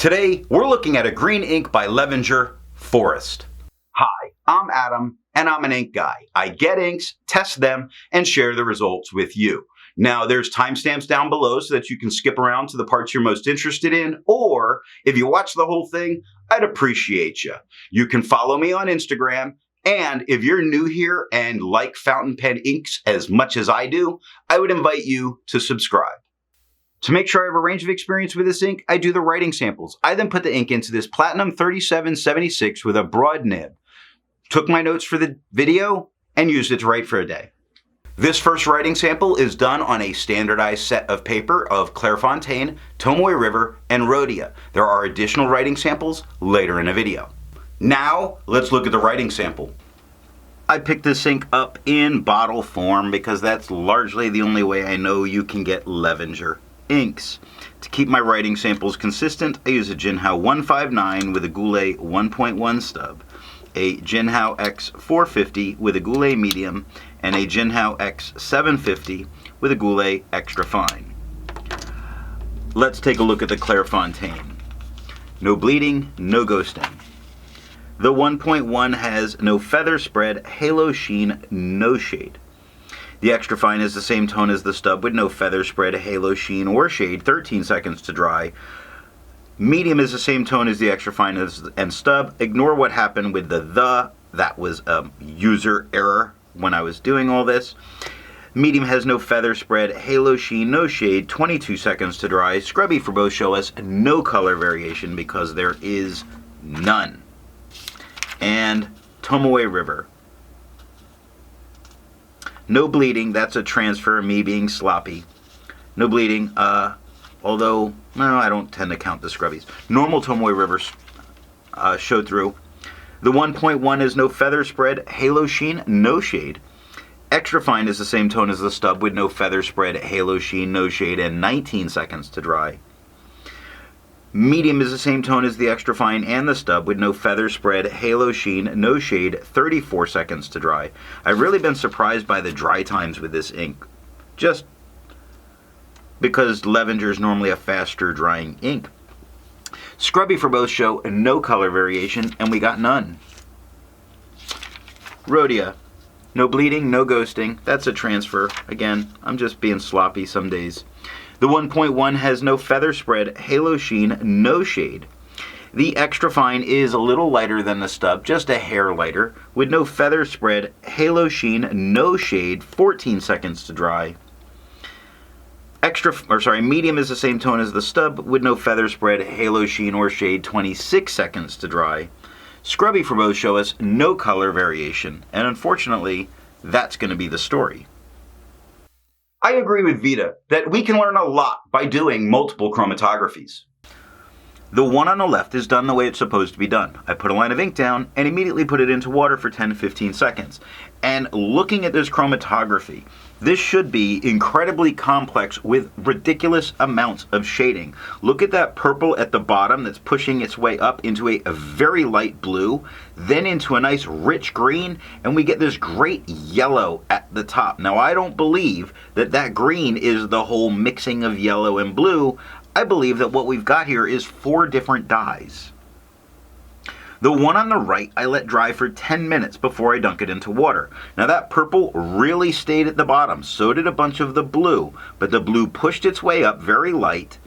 Today, we're looking at a green ink by Levenger Forest. Hi, I'm Adam, and I'm an ink guy. I get inks, test them, and share the results with you. Now, there's timestamps down below so that you can skip around to the parts you're most interested in, or if you watch the whole thing, I'd appreciate you. You can follow me on Instagram, and if you're new here and like fountain pen inks as much as I do, I would invite you to subscribe. To make sure I have a range of experience with this ink, I do the writing samples. I then put the ink into this Platinum 3776 with a broad nib. Took my notes for the video and used it to write for a day. This first writing sample is done on a standardized set of paper of Clairfontaine, Tomoe River, and Rhodia. There are additional writing samples later in the video. Now, let's look at the writing sample. I picked this ink up in bottle form because that's largely the only way I know you can get Levenger inks. To keep my writing samples consistent, I use a Jinhao 159 with a Goulet 1.1 stub, a Jinhao X450 with a Goulet medium, and a Jinhao X750 with a Goulet extra fine. Let's take a look at the Clairfontaine. No bleeding, no ghosting. The 1.1 has no feather spread, halo sheen, no shade. The extra fine is the same tone as the stub with no feather spread, halo sheen, or shade, 13 seconds to dry. Medium is the same tone as the extra fine and stub. Ignore what happened with the. That was a user error when I was doing all this. Medium has no feather spread, halo sheen, no shade, 22 seconds to dry. Scrubby for both show us no color variation because there is none. And Tomoe River. No bleeding, that's a transfer, me being sloppy. No bleeding, although, no, I don't tend to count the scrubbies. Normal Tomoe River show through. The 1.1 is no feather spread, halo sheen, no shade. Extra fine is the same tone as the stub with no feather spread, halo sheen, no shade, and 19 seconds to dry. Medium is the same tone as the extra fine and the stub with no feather spread, halo sheen, no shade, 34 seconds to dry. I've really been surprised by the dry times with this ink, just because Levenger is normally a faster drying ink. Scrubby for both show no color variation, and we got none. Rhodia. No bleeding, no ghosting. That's a transfer. Again, I'm just being sloppy some days. The 1.1 has no feather spread, halo sheen, no shade. The extra fine is a little lighter than the stub, just a hair lighter, with no feather spread, halo sheen, no shade, 14 seconds to dry. Medium is the same tone as the stub, with no feather spread, halo sheen, or shade, 26 seconds to dry. Scrubby for both show us no color variation, and unfortunately, that's going to be the story. I agree with Vita that we can learn a lot by doing multiple chromatographies. The one on the left is done the way it's supposed to be done. I put a line of ink down and immediately put it into water for 10 to 15 seconds. And looking at this chromatography, this should be incredibly complex with ridiculous amounts of shading. Look at that purple at the bottom that's pushing its way up into a very light blue, then into a nice rich green, and we get this great yellow at the top. Now, I don't believe that that green is the whole mixing of yellow and blue. I believe that what we've got here is 4 different dyes. The one on the right I let dry for 10 minutes before I dunk it into water. Now that purple really stayed at the bottom, so did a bunch of the blue, but the blue pushed its way up very light.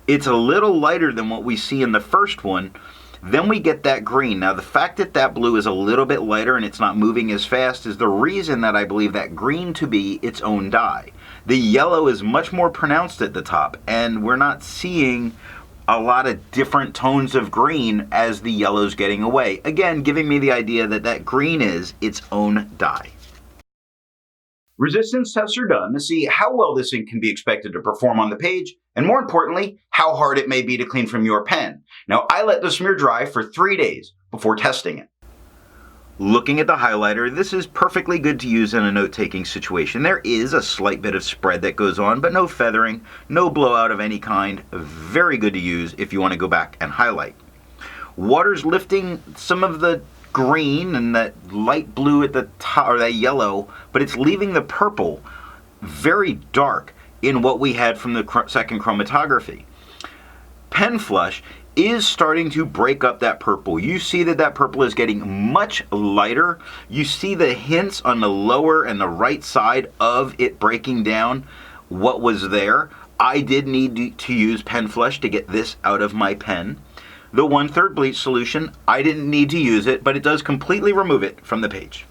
It's a little lighter than what we see in the first one. Then we get that green. Now the fact that that blue is a little bit lighter and it's not moving as fast is the reason that I believe that green to be its own dye. The yellow is much more pronounced at the top, and we're not seeing a lot of different tones of green as the yellow's getting away. Again, giving me the idea that that green is its own dye. Resistance tests are done to see how well this ink can be expected to perform on the page, and more importantly, how hard it may be to clean from your pen. Now, I let the smear dry for 3 days before testing it. Looking at the highlighter, this is perfectly good to use in a note-taking situation. There is a slight bit of spread that goes on, but no feathering, no blowout of any kind. Very good to use if you want to go back and highlight. Water's lifting some of the green and that light blue at the top, or that yellow, but it's leaving the purple very dark in what we had from the second chromatography. Pen flush is starting to break up that purple. You see that purple is getting much lighter. You see the hints on the lower and the right side of it breaking down what was there. I did need to use pen flush to get this out of my pen. The 1/3 bleach solution, I didn't need to use it, but it does completely remove it from the page.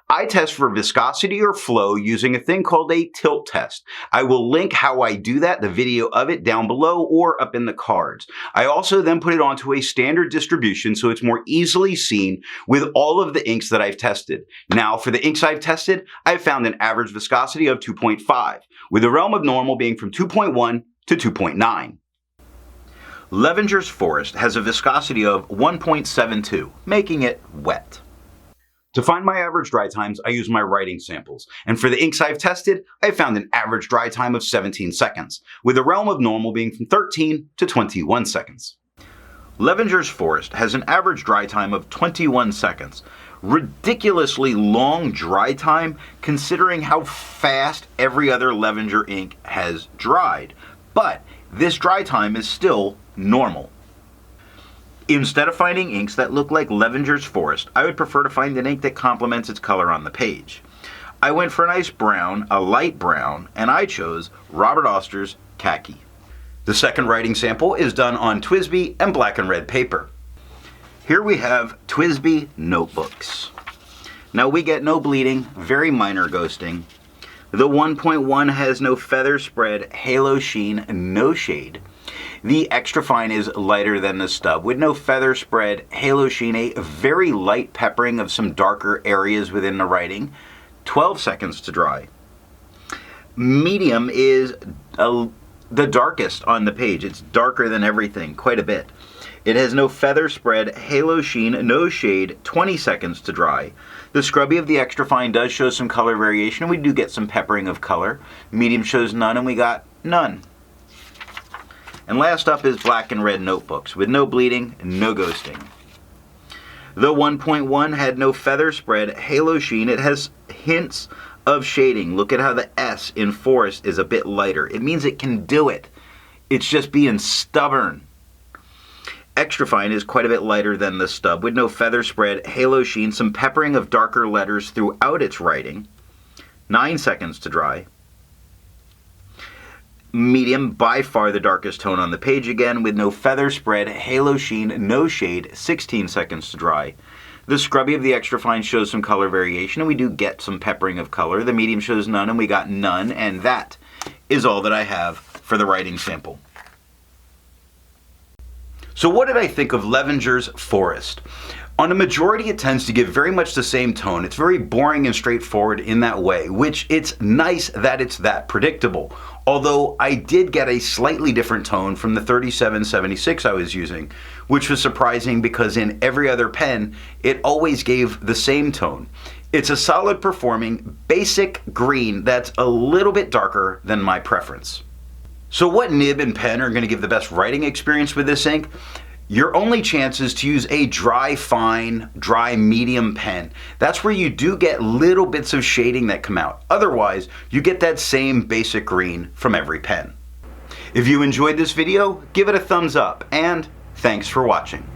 I test for viscosity or flow using a thing called a tilt test. I will link how I do that, the video of it, down below or up in the cards. I also then put it onto a standard distribution so it's more easily seen with all of the inks that I've tested. Now, for the inks I've tested, I've found an average viscosity of 2.5, with the realm of normal being from 2.1 to 2.9. Levenger's Forest has a viscosity of 1.72, making it wet. To find my average dry times, I use my writing samples, and for the inks I've tested, I found an average dry time of 17 seconds, with the realm of normal being from 13 to 21 seconds. Levenger's Forest has an average dry time of 21 seconds. Ridiculously long dry time considering how fast every other Levenger ink has dried, but this dry time is still normal. Instead of finding inks that look like Levenger's Forest, I would prefer to find an ink that complements its color on the page. I went for a nice brown, a light brown, and I chose Robert Oster's Khaki. The second writing sample is done on TWSBI and black and red paper. Here we have TWSBI notebooks. Now we get no bleeding, very minor ghosting. The 1.1 has no feather spread, halo sheen, no shade. The extra fine is lighter than the stub, with no feather spread, halo sheen, a very light peppering of some darker areas within the writing. 12 seconds to dry. Medium is the darkest on the page. It's darker than everything, quite a bit. It has no feather spread, halo sheen, no shade, 20 seconds to dry. The scrubby of the extra fine does show some color variation. We do get some peppering of color. Medium shows none, and we got none. And last up is black and red notebooks, with no bleeding, no ghosting. The 1.1 had no feather spread, halo sheen. It has hints of shading. Look at how the S in Forest is a bit lighter. It means it can do it. It's just being stubborn. Extra fine is quite a bit lighter than the stub, with no feather spread, halo sheen, some peppering of darker letters throughout its writing. 9 seconds to dry. Medium, by far the darkest tone on the page again, with no feather spread, halo sheen, no shade, 16 seconds to dry. The scrubby of the extra fine shows some color variation, and we do get some peppering of color. The medium shows none, and we got none, and that is all that I have for the writing sample. So what did I think of Levenger's Forest? On a majority, it tends to give very much the same tone. It's very boring and straightforward in that way, which it's nice that it's that predictable. Although I did get a slightly different tone from the 3776 I was using, which was surprising because in every other pen, it always gave the same tone. It's a solid performing, basic green that's a little bit darker than my preference. So what nib and pen are going to give the best writing experience with this ink? Your only chance is to use a dry fine, dry medium pen. That's where you do get little bits of shading that come out. Otherwise, you get that same basic green from every pen. If you enjoyed this video, give it a thumbs up, and thanks for watching.